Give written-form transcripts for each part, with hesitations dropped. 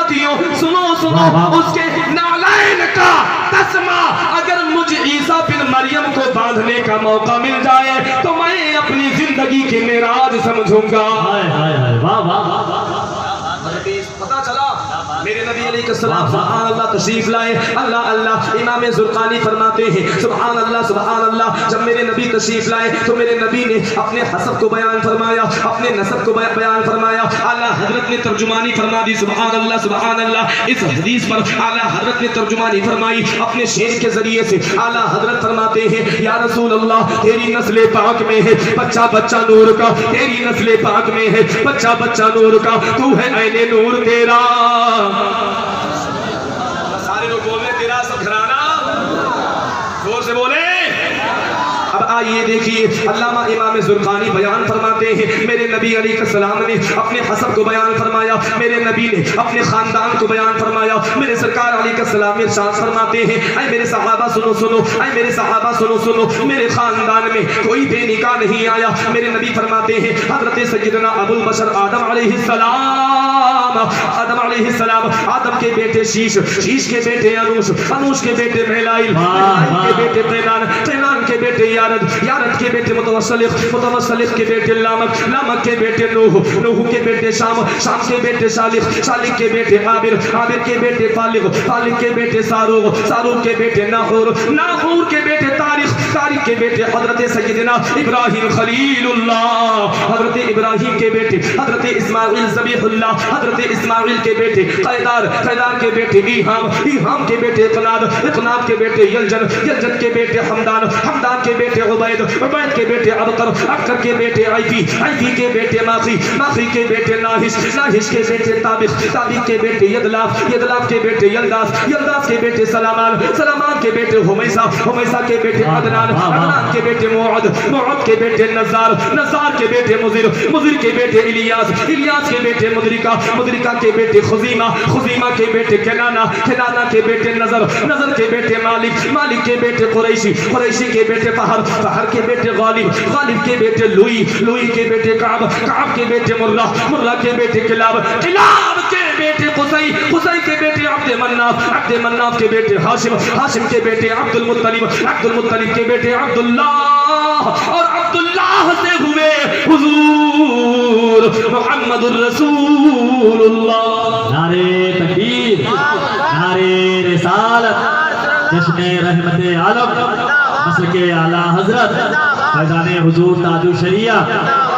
ساتھیوں سنو سنو اس کے نالین کا تسمہ اگر مجھ عیسیٰ بن مریم کو باندھنے کا موقع مل جائے تو میں اپنی زندگی کے معراج سمجھوں گا. پتا چلا میرے نبی علیہ السلام سبحان اللہ تشریف لائے. اللہ اللہ امام زرقانی فرماتے ہیں سبحان اللہ سبحان اللہ. جب میرے نبی تشریف لائے تو میرے نبی نے اپنے حسب کو بیان فرمایا, اپنے نسب کو بیان فرمایا. اعلیٰ حضرت نے ترجمانی فرما دی سبحان اللہ سبحان اللہ. اس حدیث پر اعلیٰ حضرت نے ترجمانی فرمائی اپنے شعر کے ذریعے سے. اعلیٰ حضرت فرماتے ہیں یا رسول اللہ تیری نسل پاک میں ہے بچہ بچہ نور کا, تیری نسل پاک میں ہے بچہ بچہ نور کا, تو ہے عین نور تیرا. سارے لوگ بولنے تیرا سب گھرانا زور سے بولے. اب آئیے دیکھیے علامہ امام زرقانی بیان فرماتے ہیں میرے نبی علیہ السلام نے اپنے حسب کو بیان فرمایا, میرے نبی نے اپنے خاندان کو بیان فرمایا. میرے سرکار علیہ السلام ارشاد فرماتے ہیں اے میرے صحابہ سنو سنو, اے میرے صحابہ سنو سنو, میرے خاندان میں کوئی بے نکاح نہیں آیا. میرے نبی فرماتے ہیں حضرت سیدنا ابو البشر آدم علیہ السلام, آدم علیہ السلام, آدم کے بیٹے شیش, شیش کے بیٹے انوش, انوش کے بیٹے میلائل, میلائل کے بیٹے قینان, قینان کے بیٹے یارد, یارد کے بیٹے متوسلق, متوسلق کے بیٹے لامک, لامک کے بیٹے نوح, نوح کے بیٹے شام, شام کے بیٹے شالق, شالق کے بیٹے عابر, عابر کے بیٹے فالق, فالق کے بیٹے ساروغ, ساروغ کے بیٹے ناحور, ناحور کے بیٹے تاریخ, تاریخ کے بیٹے حضرت سیدنا ابراہیم خلیل اللہ, حضرت ابراہیم کے بیٹے حضرت اسماعیل ذبیح اللہ, حضرت اسماعیل کے بیٹے قیدار, قیدار کے بیٹے ایہام, ایہام کے بیٹے اقناد, اقناد کے بیٹے یلجن, یلجن کے بیٹے حمدان, حمدان کے بیٹے عبید, عبید کے بیٹے ابقر, ابقر کے بیٹے عیفی, عیفی کے بیٹے ماخی, ماخی کے بیٹے ناہش, ناہش کے بیٹے تابخ, تابخ کے بیٹے یدلاف, یدلاف کے بیٹے یلداس, یلداس کے بیٹے سلامان, سلامان کے بیٹے ہمیسہ, ہمیسہ کے بیٹے عدنان, عدنان کے بیٹے موعد, موعد کے بیٹے نزار, نزار کے بیٹے مضر, مضر کے بیٹے الیاس, الیاس کے بیٹے مدرکہ, مدرکہ کے بیٹے خزیمہ, خزیمہ کے بیٹے کنانہ, کنانہ کے بیٹے نظر, نظر کے بیٹے مالک, مالک کے بیٹے قریشی, قریشی کے بیٹے فہر, فہر کے بیٹے غالب, غالب کے بیٹے لوئی, لوئی کے بیٹے کعب, کعب کے بیٹے مرہ, مرہ کے بیٹے کلاب, کلاب کے بیٹے قصی, قصی کے بیٹے عبد مناف, عبد مناف کے بیٹے ہاشم, ہاشم کے بیٹے عبد المطلب, عبد المطلب کے بیٹے عبداللہ, اور عبداللہ سے ہوئے حضور محمد الرسول اللہ. نعرے تکبیر, نعرے رسالت, جشن رحمت عالم, مسلک اعلیٰ حضرت فیضان حضور تاج الشریعہ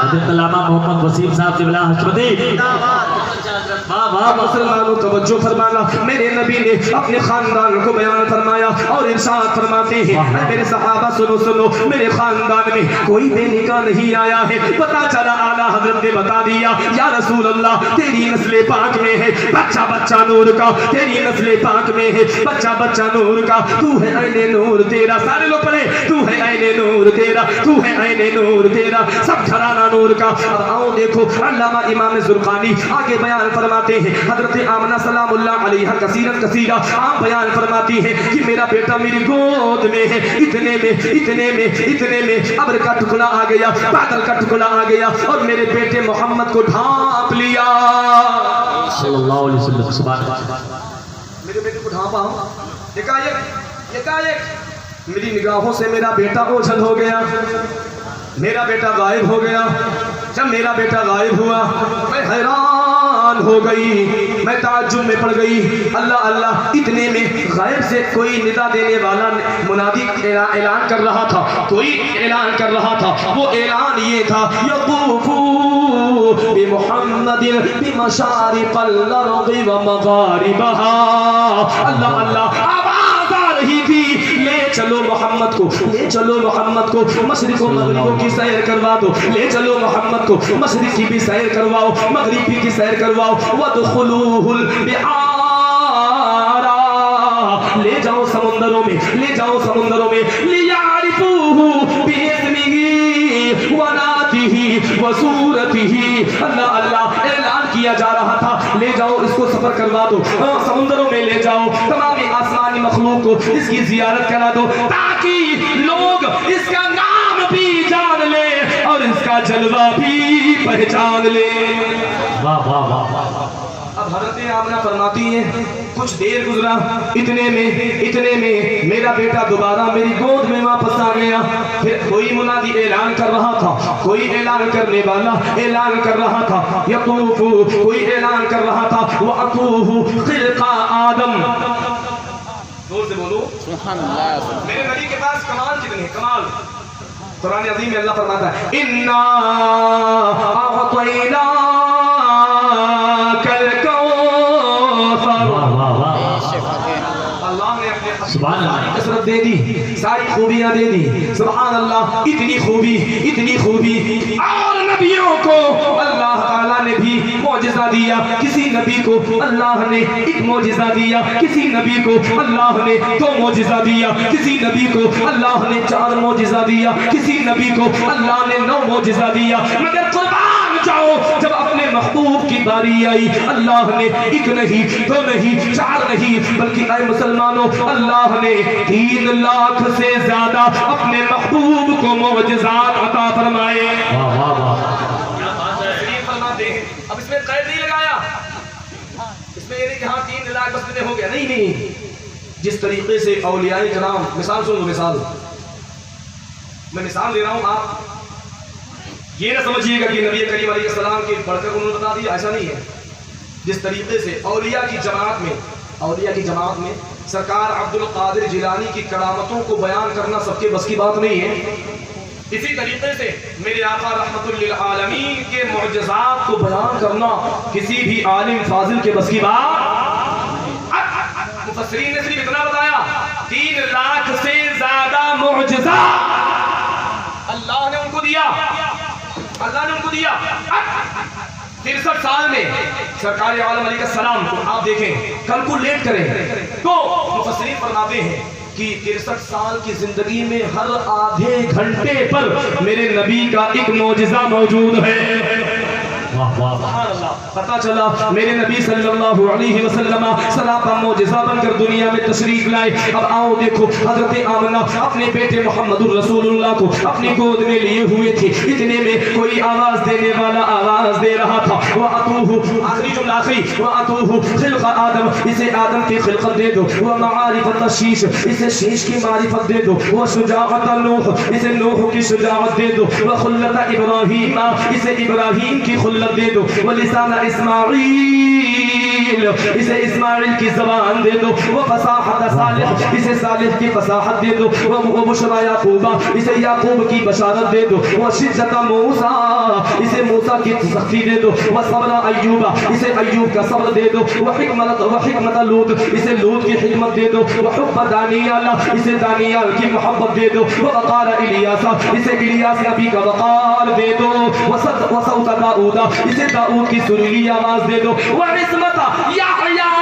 حضرت علامہ محمد وسیم صاحب قبلہ حشمتی. مسلمانوں توجہ فرمانا, میرے نبی نے اپنے خاندان کو بیان فرمایا اور ارشاد فرماتے ہیں میرے صحابہ سنو سنو, میرے خاندان میں کوئی بے نکاح نہیں آیا ہے. پتا چلا اعلیٰ حضرت نے بتا دیا یا رسول اللہ تیری نسل پاک میں ہے بچہ بچہ نور کا, تیری نسل پاک میں ہے بچہ بچہ نور کا, تو ہے عین نور تیرا. سارے لوگ پڑھے تو ہے عین نور تیرا, تو ہے عین نور تیرا, سب گھرانہ نور کا. اب آؤ دیکھو علامہ امام زرقانی آگے بیان فرماتے ہیں حضرت آمنہ سلام اللہ علیہ کثیرن کثیرہ آپ بیان فرماتی ہیں کہ میرا بیٹا میری گود میں ہے, اتنے میں اتنے میں اتنے میں ابر کا ٹکڑا آ گیا, بادل کا ٹکڑا آ گیا اور میرے بیٹے محمد کو ڈھانپ لیا صلی اللہ علیہ وسلم. سبحان اللہ. میرے بیٹے کو ڈھانپا, یکایک میری نگاہوں سے میرا بیٹا اوجھل ہو گیا, میرا بیٹا غائب ہو گیا. جب میرا بیٹا غائب ہوا میں حیران ہو گئی, میں تعجب میں پڑ گئی. اللہ اللہ, اتنے میں غائب سے کوئی ندا دینے والا منادی اعلان کر رہا تھا, کوئی اعلان کر رہا تھا. وہ اعلان یہ تھا یطوفو بمحمد بمشارق الارض ومغاربها. اللہ اللہ, آواز آ رہی تھی لے چلو محمد کو, لے چلو محمد کو, مشرق و مغربوں کی سیر کروا دو, لے چلو محمد کو, مشرق کی بھی سیر کرواؤ, مغربی کی سیر کرواؤ. وَدْخُلُوهُ الْبِحَارَ, لے جاؤ سمندروں میں, لے جاؤ سمندروں میں. لِيَعْرِفُوهُ بِإِسْمِهِ وَنَاتِهِ وَصُورَتِهِ. اللہ اللہ, اعلان کیا جا رہا تھا لے جاؤ اس کو سفر کروا دو, سمندروں میں لے جاؤ, تمام آسمانی مخلوق کو اس کی زیارت کرا دو تاکہ لوگ اس کا نام بھی جان لے اور اس کا جلوہ بھی پہچان لے. واہ واہ واہ. اب حضرت آمنہ فرماتی ہیں کچھ دیر گزرا، اتنے میں میرا بیٹا دوبارہ میری گود میں واپس آ گیا۔ پھر کوئی منادی اعلان کر رہا تھا، کوئی اعلان کرنے والا اعلان کر رہا تھا، یطوف کوئی اعلان کر رہا تھا، وَأَتُوهُ خِلْقَ آدم۔ زور سے بولو سبحان اللہ۔ میرے نبی کے پاس کمال کتنے ہیں، کمال۔ قرآن عظیم میں اللہ فرماتا ہے اِنَّا أَعْطَيْنَاكَ الْكَوْثَرَ۔ اللہ نے اپنے سبحان اللہ۔ ساری کثرت دے دی، ساری خوبیاں دے دی، سبحان اللہ۔ اتنی خوبی اور نبیوں کو اللہ تعالیٰ نے بھی معجزہ دیا، کسی نبی کو اللہ نے ایک معجزہ دیا، کسی نبی کو اللہ نے 2 معجزہ دیا، کسی نبی کو اللہ نے 4 معجزہ دیا، کسی نبی کو اللہ نے 9 معجزہ دیا، مگر قربان جاؤ جب اپنے محبوب کی باری آئی اللہ نے 1 نہیں 2 نہیں 4 نہیں بلکہ اے مسلمانوں اللہ نے 3 لاکھ سے زیادہ اپنے محبوب کو معجزات عطا فرمائے۔ واہ واہ واہ۔ اب اس میں قید نہیں لگایا، اس میں یہ نہیں کہ ہاں 3 لاکھ بس میں ہو گیا، نہیں۔ جس طریقے سے اولیاء کرام، مثال سن لو، مثال میں مثال دے رہا ہوں، آپ یہ نہ سمجھیے گا کہ نبی کریم علیہ السلام کی بڑھ کر انہوں نے بتا دیا، ایسا نہیں ہے۔ جس طریقے سے اولیاء کی جماعت میں سرکار عبد القادر جیلانی کی کرامتوں کو بیان کرنا سب کے بس کی بات نہیں ہے، اسی طریقے سے میرے آقا رحمت للعالمین کے معجزات کو بیان کرنا کسی بھی عالم فاضل کے بس کی بات۔ مفسرین نے صرف اتنا بتایا 3 لاکھ سے زیادہ معجزات اللہ نے ان کو دیا، 63 سال میں سرکار عالم علیہ السلام کو آپ دیکھیں کیلکولیٹ کریں تو مفسرین فرماتے ہیں کہ 63 سال کی زندگی میں ہر آدھے گھنٹے پر میرے نبی کا ایک معجزہ موجود ہے۔ سبحان اللہ، پتہ چلا میرے نبی صلی اللہ علیہ وسلم سراپا معجزہ بن کر دنیا میں تشریف لائے۔ اب آؤ دیکھو حضرت آمنہ اپنے بیٹے محمد الرسول اللہ کو اپنی گود میں لیے ہوئے تھے، اتنے میں کوئی آواز دینے والا آواز دے رہا تھا، وَأَتُوهُ آخری جملہ آخری وَأَتُوهُ خِلْقَ آدم، اسے آدم کی خلقت دے دو، وَمَعَارِفَ الشیش، اسے شیش کی معرفت دے دو، وَشُجَاعَةَ نوح، اسے نوح کی شجاعت دے دو، وَخُلَّةَ ابراہیم، اسے ابراہیم کی خلت دے دو، ولسان اسماعیل، اسے اسماعیل کی زبان دے دو، وفصاحت صالح، اسے صالح کی فصاحت دے دو، وبشرى یعقوب، اسے یعقوب کی بشارت دے دو، وشدت موسیٰ، اسے موسیٰ کی سختی دے دو، وصبر ایوب، اسے ایوب کا صبر دے دو، وحکمت لوط، اسے لوط کی حکمت دے دو، وحب دانیال، اسے دانیال کی محبت دے دو، وقار الیاس، اسے الیاس نبی کا وقار دے دو، وصوت داؤد، اسے داؤد کی سریلی آواز دے دو، وعصمت یحییٰ،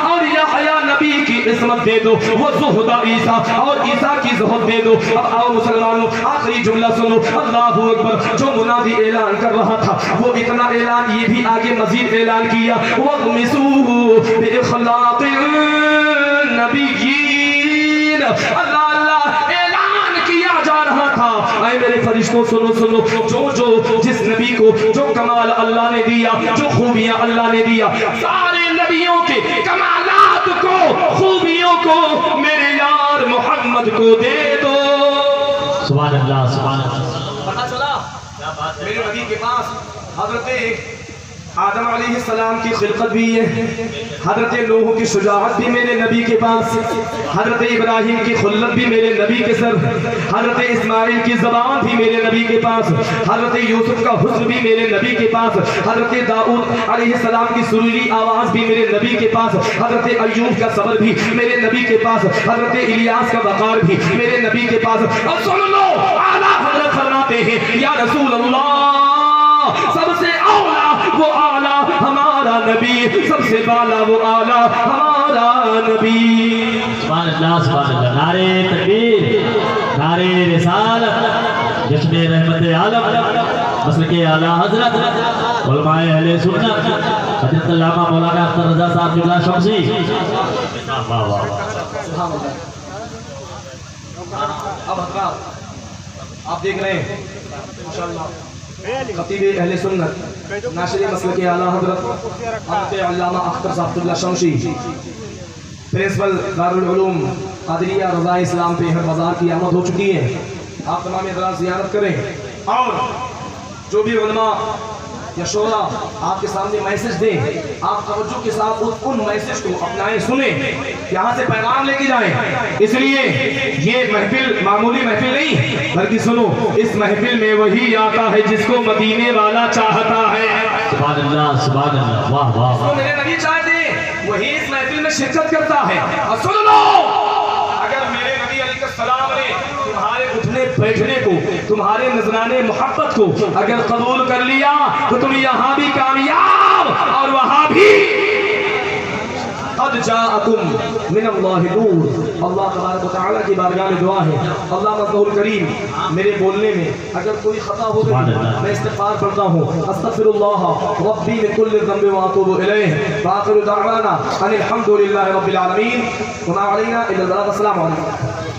اور یحییٰ نبی کی عصمت دے دو، وزہد عیسیٰ، اور عیسیٰ کی زہد دے دو۔ اب آؤ مسلمانوں آخری جملہ سنو، اللہ اکبر، جو منادی اعلان کر رہا تھا وہ اتنا اعلان یہ بھی آگے مزید اعلان کیا، وَاغْمِسُوهُ بِإِخْلَاقِ النَّبِيِّينَ، اللہ اعلان کیا جا رہا تھا، اے میرے فرشتوں سنو، جو جس نبی کو جو کمال اللہ نے دیا، جو خوبیاں اللہ نے دیا، سارے نبیوں کے کمالات کو خوبیوں کو میرے یار محمد کو دے دو۔ سبحان اللہ سبحان اللہ۔ پتہ چلا میرے نبی کے پاس حضرت آدم علیہ السلام کی خلقت بھی ہے، حضرت نوح کی شجاعت بھی میرے نبی کے پاس، حضرت ابراہیم کی خلت بھی میرے نبی کے سر، حضرت اسماعیل کی زبان بھی میرے نبی کے پاس، حضرت یوسف کا حسن بھی میرے نبی کے پاس، حضرت داؤد علیہ السلام کی سریلی آواز بھی میرے نبی کے پاس، حضرت ایوب کا صبر بھی میرے نبی کے پاس، حضرت الیاس کا وقار بھی میرے نبی کے پاس۔ اور سن لو اعلیٰ حضرت فرماتے ہیں یا رسول اللہ، سب سے اولا وہ اعلیٰ ہمارا نبی، سب سے بالا وہ اعلیٰ ہمارا نبی۔ سبحان اللہ سبحان اللہ۔ نعرہ تکبیر، نعرہ رسالت، جشن رحمت عالم، مسلک اعلیٰ حضرت علماء اہل سنت حضرت علامہ مولانا اختر رضا صاحب جبلہ شمسی۔ واہ واہ سبحان اللہ۔ اب حضرات آپ دیکھ رہے ہیں ماشاءاللہ خطیب اہل سنت ناشر مسلک اعلیٰ حضرت حضرت علامہ اختر صاحب اللہ شمشی پرنسپل دارالعلوم قادریہ رضا اسلام پہ ہر بازار کی آمد ہو چکی ہے. آپ تمام حضرات زیارت کریں اور جو بھی علماء یا شورا آپ کے سامنے میسج دیں آپ توجہ کے ساتھ ان میسج کو اپنائیں سنیں یہاں سے پیغام لے کے جائیں. اس لیے یہ محفل معمولی محفل نہیں بلکہ سنو اس محفل میں وہی آتا ہے جس کو مدینے والا چاہتا ہے. سبحان اللہ سبحان اللہ واہ واہ تو میرے نبی چاہتے ہیں وہی اس محفل میں شرکت کرتا ہے. اور سن لو اگر میرے نبی علیہ السلام نے تمہارے اٹھنے بیٹھنے کو تمہارے نذرانے محبت کو اگر قبول کر لیا تو تم یہاں بھی کامیاب اور وہاں بھی. قد جاءکم من اللہ نور. اللہ تبارک و تعالیٰ کی بارگاہ میں دعا ہے اللہ مظہور کریم میرے بولنے میں اگر کوئی خطا ہو گئی میں استغفار کرتا ہوں. استغفر اللہ ربی من کل ذنب واتوب الیہ. وآخر دعوانا ان الحمد للہ رب العالمین وما علینا الا البلاغ. السلام علیکم.